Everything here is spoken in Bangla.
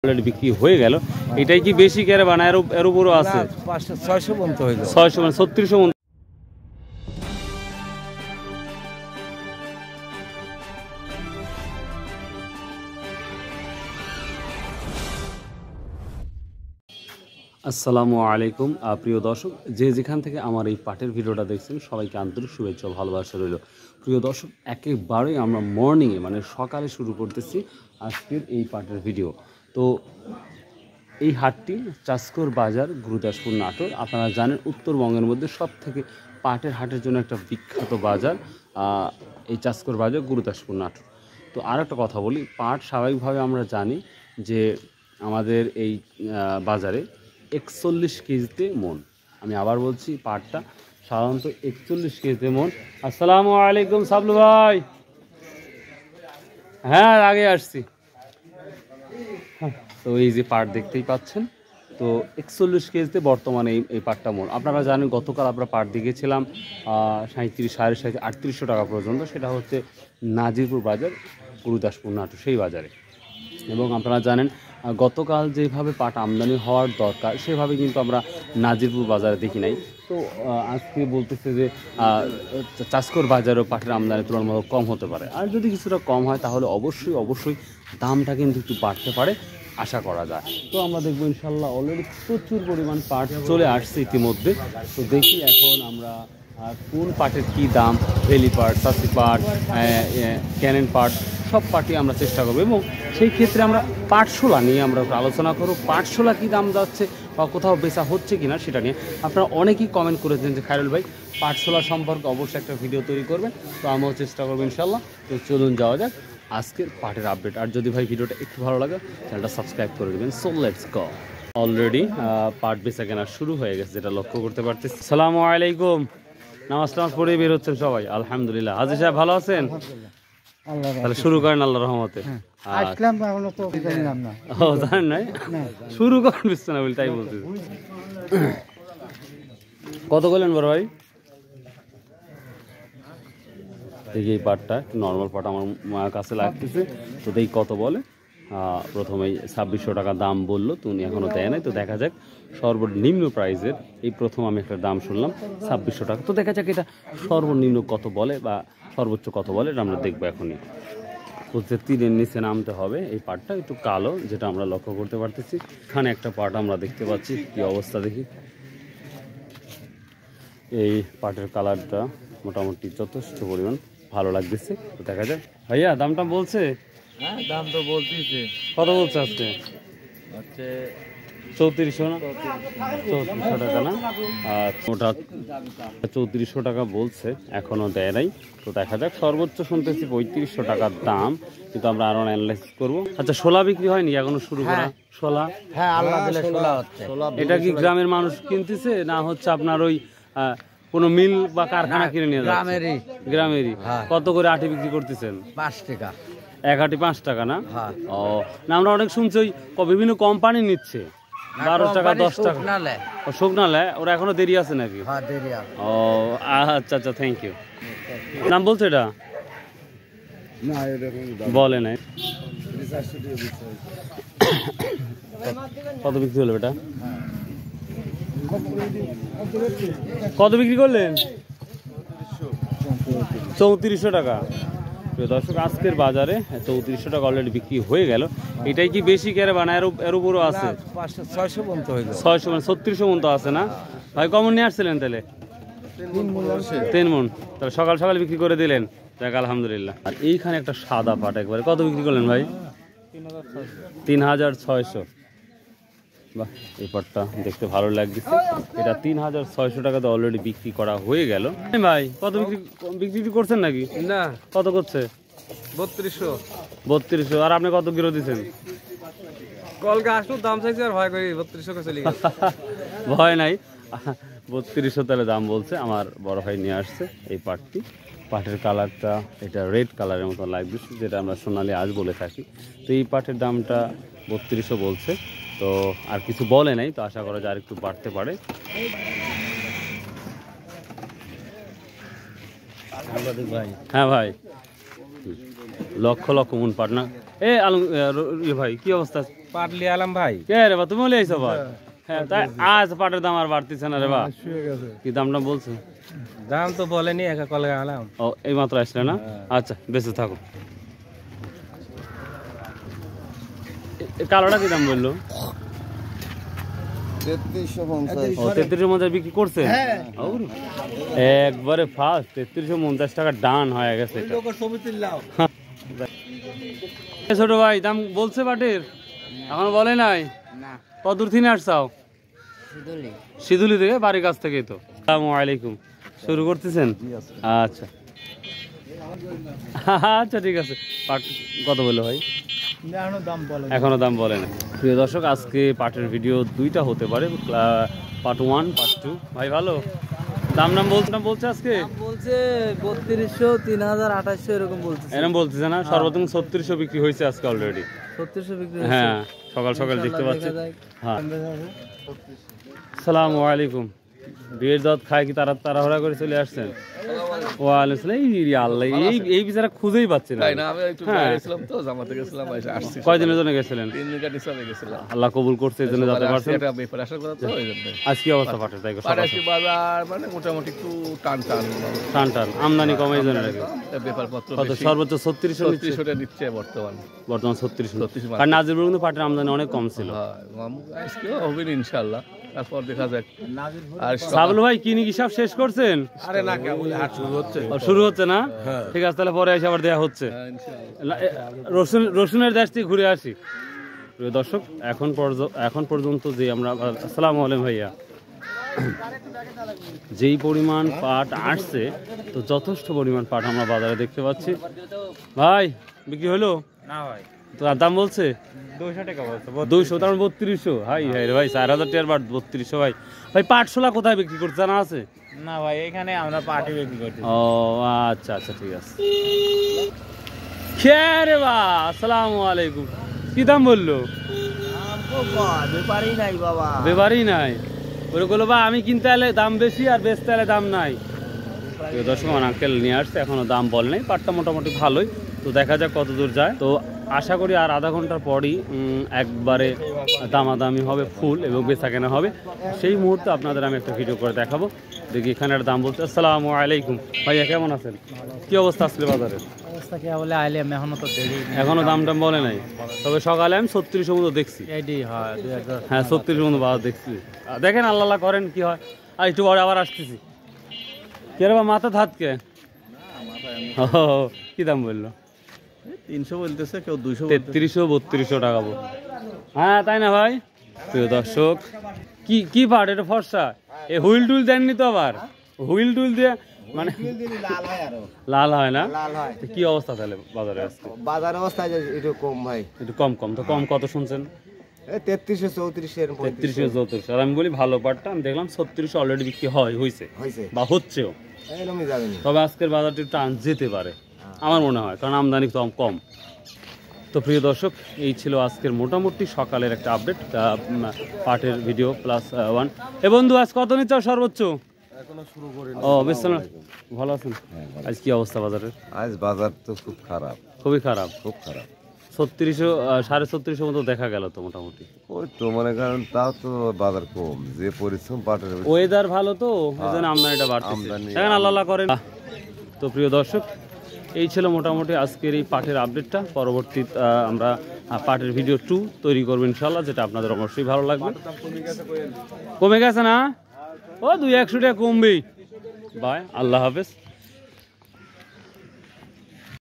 অলরেডি বিক্রি হয়ে গেল। এটাই কি বেশি কেরে বানায় এর উপরও আছে? 600 পর্যন্ত হইল। 600 মানে 3600 মন। আসসালামু আলাইকুম প্রিয় দর্শক, যে যেখান থেকে আমার এই পাটের ভিডিওটা দেখছেন সবাইকে আন্তরিক শুভেচ্ছা ও ভালোবাসা রইল। প্রিয় দর্শক, একেবারেই আমরা মর্নিংয়ে মানে সকালে শুরু করতেছি আজকের এই পাটের ভিডিও। তো এই হাটটি চাষকর বাজার, গুরুদাসপুর, নাটোর। আপনারা জানেন উত্তরবঙ্গের মধ্যে সব থেকে পাটের হাটের জন্য একটা বিখ্যাত বাজার এই চাষকর বাজার, গুরুদাসপুর, নাটোর। তো আর একটা কথা বলি, পাট স্বাভাবিকভাবে আমরা জানি যে আমাদের এই বাজারে 41 কেজিতে মন। আমি আবার বলছি, পাটটা সাধারণত 41 কেজিতে মন। আসসালামু আলাইকুম সাবলু ভাই। হ্যাঁ, আগে আসছি। তো এই যে পাট দেখতেই পাচ্ছেন, তো 41 কেজিতে বর্তমানে এই পাটটা মন। আপনারা জানেন গতকাল আমরা পাট দিয়েছিলাম 37, 37.5, 3800 টাকা পর্যন্ত। সেটা হচ্ছে নাজিরপুর বাজার, গুরুদাসপুর, নাটোর সেই বাজারে। এবং আপনারা জানেন গতকাল যেভাবে পাট আমদানি হওয়ার দরকার সেভাবে কিন্তু আমরা নাজিরপুর বাজারে দেখি নাই। তো আজকে বলতেছে যে চাষকর বাজারেও পাটের আমদানি তুলনামূলক কম হতে পারে। আর যদি কিছুটা কম হয় তাহলে অবশ্যই দামটা কিন্তু একটু বাড়তে পারে, আশা করা যায়। তো আমরা দেখবো ইনশাল্লাহ অলরেডি প্রচুর পরিমাণ পাট চলে আসছে ইতিমধ্যে। তো দেখি এখন আমরা কোন পাটের কী দাম, ভেলি পাট, সাসি পাট, ক্যানেন পাট, সব পাটই আমরা চেষ্টা করবো। এবং সেই ক্ষেত্রে আমরা পাটশোলা নিয়ে আমরা আলোচনা করবো। পাটশোলা কী দাম যাচ্ছে বা কোথাও বেচা হচ্ছে কি না সেটা নিয়ে আপনারা অনেকেই কমেন্ট করেছেন যে খায়রুল ভাই পাটশোলা সম্পর্কে অবশ্যই একটা ভিডিও তৈরি করবেন। তো আমিও চেষ্টা করবো ইনশাল্লাহ। তো চলুন যাওয়া যাক আজকের পাটের আপডেট। আর যদি ভাই ভিডিওটা একটু ভালো লাগে চ্যানেলটা সাবস্ক্রাইব করে দেবেন। So let's go. অলরেডি পাট বেচা কেনা শুরু হয়ে গেছে, যেটা লক্ষ্য করতে পারতেছি। আসসালামু আলাইকুম। নামাজ পড়ে বের হচ্ছেন সবাই? আলহামদুলিল্লাহ। হাজী সাহেব ভালো আছেন? তাহলে শুরু করেন আল্লাহর রহমতে। জানেন নাই, শুরু করেন বুঝছে না বলি, তাই বলতে। কত করলেন বড় ভাই? দেখি এই পাটটা নর্মাল পাট আমার মায়ের কাছে লাগতেছে, তো দেখি কত বলে। প্রথমেই 2600 টাকা দাম বললো, তো উনি এখনও দেয় নাই। তো দেখা যাক সর্বনিম্ন প্রাইজের এই প্রথম আমি একটা দাম শুনলাম 2600 টাকা। তো দেখা যাক এটা সর্বনিম্ন কত বলে বা সর্বোচ্চ কত বলে, এটা আমরা দেখবো এখনই। বলতে 3-এর নিচে নামতে হবে। এই পাটটা একটু কালো, যেটা আমরা লক্ষ্য করতে পারতেছি। এখানে একটা পাট আমরা দেখতে পাচ্ছি, কি অবস্থা দেখি। এই পাটের কালারটা মোটামুটি যথেষ্ট পরিমাণ ভালো লাগতেছে। তো দেখা যায় ভাইয়া দামটা বলছে। হ্যাঁ, দাম তো বলতেছে। কত বলছে আজকে? হচ্ছে 3400 না? 3400 টাকা না? ওটা 3400 টাকা বলছে, এখনও দেয় নাই। তো দেখা যাক, সর্বোচ্চ শুনতেছি 3500 টাকার দাম, কিন্তু আমরা আরো অ্যানালাইজ করবো। আচ্ছা, শোলা বিক্রি হয়নি এখনো শুরু করা? শোলা, হ্যাঁ, আল্লাহ দিলে শোলা হচ্ছে। এটা কি গ্রামের মানুষ কিনতেছে না হচ্ছে আপনার ওই কোনো মিল বা কারখানা কিনে নিয়ে যাচ্ছে? গ্রামেরই। কত করে আটি বিক্রি করতেছেন? 5 টাকা এক আটি, 5 টাকা না? ও না, আমরা অনেক শুনছি ওই বিভিন্ন কোম্পানি নিচ্ছে 12 টাকা, 10 টাকা। শুকনা লে ওরা এখনো দেরি আছে নাকি? ও আচ্ছা আচ্ছা, থ্যাংক ইউ। নাম বলছে এটা? বলে নাই। কত বিক্রি হলো এটা? কত বিক্রি করলেন? 3400 টাকা। দর্শক, আজকের বাজারে 3400 টাকা অলরেডি বিক্রি হয়ে গেল। এটাই কি বেশি কেরে বানায় এর উপরও আছে? 600 পর্যন্ত হইল। 600 মানে 3600 মন তো আছে না ভাই? কমন নিয়ে আসছিলেন তাহলে? 3 মন। তাহলে সকাল সকাল বিক্রি করে দিলেন, দেখ আলহামদুলিল্লাহ। আর এইখানে একটা সাদা পাট একবারে কত বিক্রি করলেন ভাই? 3600। বাহ, এই পাটটা দেখতে ভালো লাগছে। এটা 3600 টাকাতে অলরেডি বিক্রি করা হয়ে গেল। ভাই কত বিক্রি করছেন নাকি? না, কত করছে? 3200। আর আপনি কত কিলো দিচ্ছেন? কলকা আসলো দাম চাইছে আর ভয় করি 3200 চলে গেছে। ভয় নাই, 3200 তাহলে দাম বলছে। আমার বড় ভাই নিয়ে আসছে এই পাটটি। পাটের কালারটা এটা রেড কালারের মতো লাগছে, যেটা আমরা সোনালি আঁশ বলে থাকি। তো এই পাটের দামটা 3200 বলছে। তো আর কিছু বলে নাই, তো আশা করা যায় আর একটু বাড়তে পারে। হ্যাঁ ভাই, লক্ষ লক্ষ মন পাট না? আলম ভাই কি অবস্থা? পাট লিয়ে আলাম ভাই। কে রে বা তুমি লিয়েছো পাট? হ্যাঁ তাই আজ পাটের দাম আর বাড়তিছে না রে বা? কি দামটা বলছো? দাম তো বলেনি, একা কলে আলাম। ও এই মাত্র আসলে না? আচ্ছা বেঁচে থাকো। কালোটা কি দাম বললো? 3350 মধ্যে বিক্রি করছে একবারে ফার্স্ট 3350 টাকা ডান হয়ে গেছে। ছোট ভাই দাম বলছে পাটের? এখন বলে নাই? কত দূর থেকে আসছাও? সিধুলি থেকে, বাড়ির কাছ থেকেই তো। আসসালামু আলাইকুম। শুরু করতেছেন? আচ্ছা আচ্ছা ঠিক আছে। পাট কত বললো ভাই? এখনো দাম বলে না। প্রিয় দর্শক, আজকে পাটের ভিডিও দুইটা হতে পারে, পার্ট 1 পার্ট 2। ভাই ভালো দাম বলছে আজকে? বলছে 3200, 3000, 2800 এরকম বলছে। এরকম বলতেছে না? সর্বপ্রথম 3600 বিক্রি হয়েছে আজকে অলরেডি। 3600 বিক্রি। হ্যাঁ সকাল সকাল দেখতে পাচ্ছি। হ্যাঁ আসসালামু আলাইকুম। বিয়ের দাওয়াত খায় কি তাড়াহুড়া করে চলে আসছেন? ওয়ালাইকুম আসসালাম। এই আল্লাহ, এই বিচারা খুঁজেই পাচ্ছি না। কয়দিনের জন্য গেছিলেন? আল্লাহ কবুল করছে, এই জন্য যেতে পারছেন। আজ কি অবস্থা পাটের? তাই মোটামুটি একটু টান টান আমদানি কমে এই জন্য নাকি? কত সর্বোচ্চ 3600 নিচ্ছে বর্তমান 3600। আর নাজিরপুর কিন্তু পাটের আমদানি অনেক কম ছিল। হবে ইনশাল্লাহ, তারপর দেখা যাক। আর সাবল ভাই কিনি কি সব শেষ করছেন? আরে না, কেবল হাট শুরু হচ্ছে না? ঠিক আছে, তাহলে পরে এসে আবার দেওয়া হচ্ছে। রসুনের দেশ থেকে ঘুরে আসি। প্রিয় দর্শক, এখন পর্যন্ত যে আমরা, আসসালামু আলাইকুম ভাইয়া, যেই পরিমাণ পাট আসছে, তো যথেষ্ট পরিমাণ পাট আমরা বাজারে দেখতে পাচ্ছি। ভাই বিক্রি হলো না ভাই? তো দাম বলছে 200 টাকা বলছে। 200, তার 3200। হাই হাই রে ভাই, 4000 টাকার পাট 3200। ভাই ভাই পাটশোলা কোথায় বিক্রি করতে জানা আছে? না ভাই, এখানে আমরা পাটি বিক্রি করছি। ও আচ্ছা আচ্ছা ঠিক আছে। রে বা আসসালামু আলাইকুম। কি দাম বললো? ব্যাপারই নাই বাবা, ব্যাপারই নাই। ওরে বললো বা আমি কিনতে এলে দাম বেশি আর বেচতে এলে দাম নাই। দর্শক, আমার আঙ্কেল নিয়ে আসছে, এখনো দাম বল নেই। পাটটা মোটামুটি ভালোই, তো দেখা যাক কত দূর যায়। তো আশা করি আর আধা ঘন্টার পরই একবারে দামাদামি হবে ফুল এবং বেচা কেনা হবে। সেই মুহূর্তে আপনাদের আমি একটা ভিডিও করে দেখাবো। দেখি এখানে একটা দাম বলছে। আসসালামু আলাইকুম ভাইয়া, কেমন আছেন? কি অবস্থা আসলে বাজারে? অবস্থা কি বলে আইলাম, এখনো তো দেরি, এখনো দাম টাম বলে নাই। তবে সকালে আমি 3600 মতো দেখছি। হ্যাঁ 3600 মতো বাজার দেখছি। দেখেন আল্লাহ করেন কি হয়। আর একটু পরে আবার আসতেছি। কে রে বা মাথা ধাতকে? কি দাম বললো? 300 বলতেছে, কেউ 200, 3300, 3200 টাকা। হ্যাঁ তাই না ভাই? প্রিয় দর্শক, কি পাট এটা? ফর্সা। এ হুইল টুইল দেননি তো আবার? হুইল টুইল দিয়ে মানে লাল হয় না? কি অবস্থা তাহলে বাজারে আজকে? বাজার অবস্থা একটু কম ভাই, একটু কম। তো কম কত শুনছেন? 3300, 3400। আর আমি বলি ভালো পাটটা আমি দেখলাম 3600 অলরেডি বিক্রি হয়েছে বা হচ্ছেও। তবে আজকের বাজারটা একটু টান যেতে পারে আমার মনে হয়, কারণ আমদানি কম। তো প্রিয় দর্শক, এই ছিল আজকের মোটামুটি সকালের একটা আপডেট পাটের ভিডিও +1। এ বন্ধু, আজ কত নিচ্ছ সর্বোচ্চ? এখনো শুরু করি। ও বেশ ভালো আছেন? আজ কি অবস্থা বাজারের? আজ বাজার তো খুব খারাপ, খুবই খারাপ। 3600, 3650 মতো দেখা গেল তো মোটামুটি। ওই তো মনে করেন, তাও তো বাজার কম, যে পরিশ্রম পাটের। ওয়েদার ভালো তো এই জন্য আমদানিটা বাড়তেছে। দেখেন আল্লাহ করেন। তো প্রিয় দর্শক, এই ছিল মোটামুটি আজকের এই পাটের আপডেটটা। পরবর্তী আমরা পাটের ভিডিও 2 তৈরি করবো ইনশাল্লাহ, যেটা আপনাদের অবশ্যই ভালো লাগবে। কমে গেছে না? ও 200-100 টাকা কমবেই। বাই, আল্লাহ হাফেজ।